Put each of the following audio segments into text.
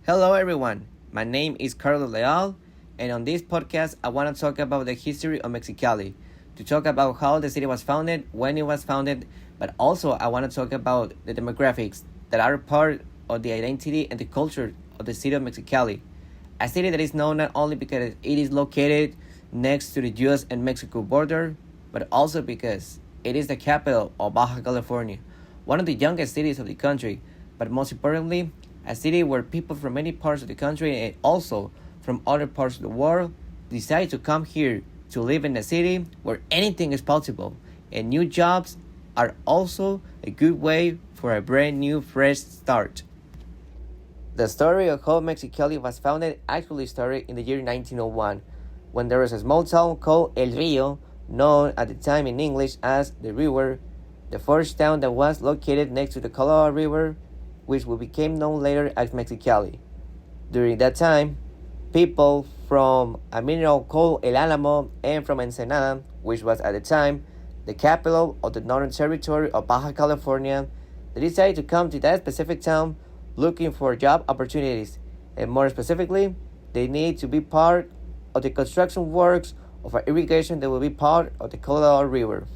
Hello, everyone. My name is Carlos Leal, and on this podcast, I want to talk about the history of Mexicali, to talk about how the city was founded, when it was founded, but also I want to talk about the demographics that are part of the identity and the culture of the city of Mexicali, a city that is known not only because it is located next to the US and Mexico border, but also because it is the capital of Baja California, one of the youngest cities of the country, but most importantly, a city where people from many parts of the country and also from other parts of the world decide to come here to live in a city where anything is possible, and new jobs are also a good way for a brand new fresh start. The story of how Mexicali was founded actually started in the year 1901, when there was a small town called El Rio, known at the time in English as the River, the first town that was located next to the Colorado River, which will become known later as Mexicali. During that time, people from a mineral called El Alamo and from Ensenada, which was at the time the capital of the Northern Territory of Baja California, they decided to come to that specific town looking for job opportunities, and more specifically, they need to be part of the construction works of an irrigation that will be part of the Colorado River.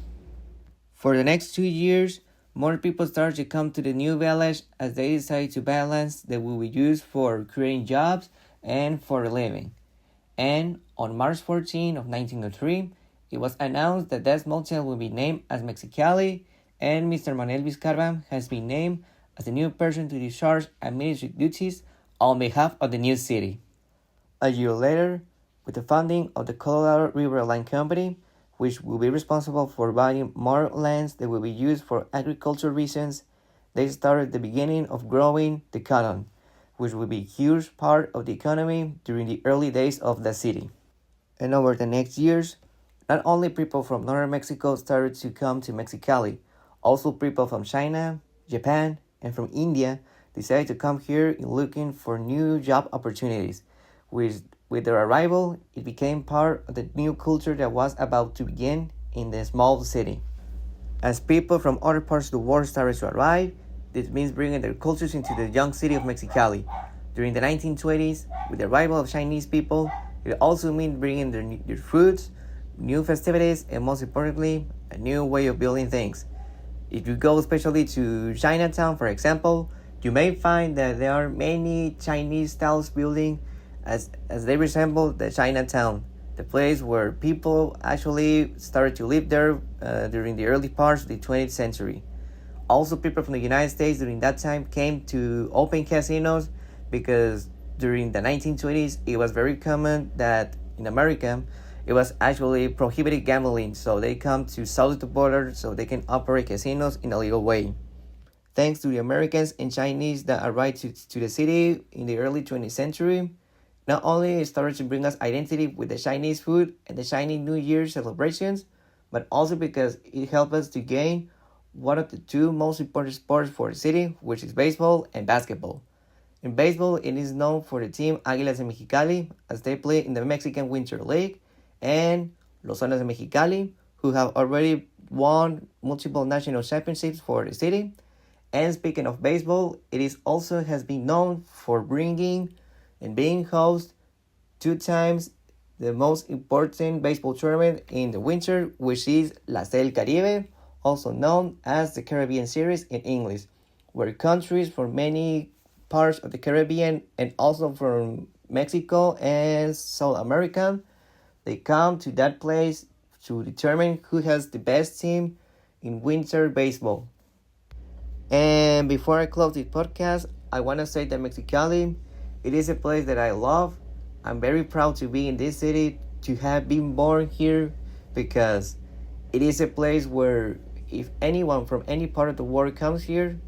For the next 2 years, more people started to come to the new village as they decided to balance that will be used for creating jobs and for living. And on March 14 of 1903, it was announced that that small town will be named as Mexicali, and Mr. Manuel Vizcarra has been named as the new person to discharge administrative duties on behalf of the new city. A year later, with the founding of the Colorado River Line Company, which will be responsible for buying more lands that will be used for agricultural reasons, they started the beginning of growing the cotton, which will be a huge part of the economy during the early days of the city. And over the next years, not only people from northern Mexico started to come to Mexicali, also people from China, Japan, and from India decided to come here looking for new job opportunities, which with their arrival, it became part of the new culture that was about to begin in the small city. As people from other parts of the world started to arrive, this means bringing their cultures into the young city of Mexicali. During the 1920s, with the arrival of Chinese people, it also meant bringing their foods, new festivities, and most importantly, a new way of building things. If you go especially to Chinatown, for example, you may find that there are many Chinese-style buildings as they resemble the Chinatown, the place where people actually started to live there during the early parts of the 20th century. Also, people from the United States during that time came to open casinos because during the 1920s, it was very common that in America, it was actually prohibited gambling, so they come to south of the border so they can operate casinos in a legal way. Thanks to the Americans and Chinese that arrived to the city in the early 20th century, not only it started to bring us identity with the Chinese food and the Chinese New Year celebrations, but also because it helped us to gain one of the two most important sports for the city, which is baseball and basketball. In baseball, it is known for the team Águilas de Mexicali, as they play in the Mexican Winter League, and Los Zonas de Mexicali, who have already won multiple national championships for the city. And speaking of baseball, it is also has been known for bringing and being host 2 times the most important baseball tournament in the winter, which is La del Caribe, also known as the Caribbean Series in English, where countries from many parts of the Caribbean and also from Mexico and South America, they come to that place to determine who has the best team in winter baseball. And before I close this podcast, I want to say that Mexicali, it is a place that I love. I'm very proud to be in this city, to have been born here, because it is a place where if anyone from any part of the world comes here,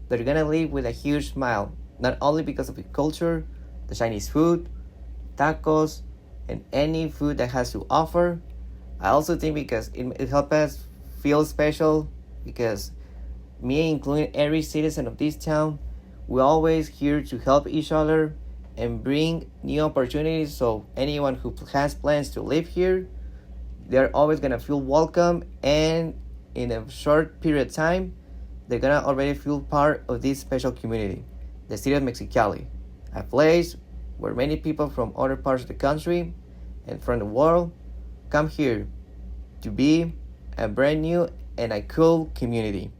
they're gonna leave with a huge smile, not only because of the culture, the Chinese food, tacos, and any food that has to offer. I also think because it helps us feel special, because me, including every citizen of this town, we're always here to help each other and bring new opportunities, so anyone who has plans to live here, they're always gonna feel welcome, and in a short period of time, they're gonna already feel part of this special community, the city of Mexicali. a place where many people from other parts of the country and from the world come here to be a brand new and a cool community.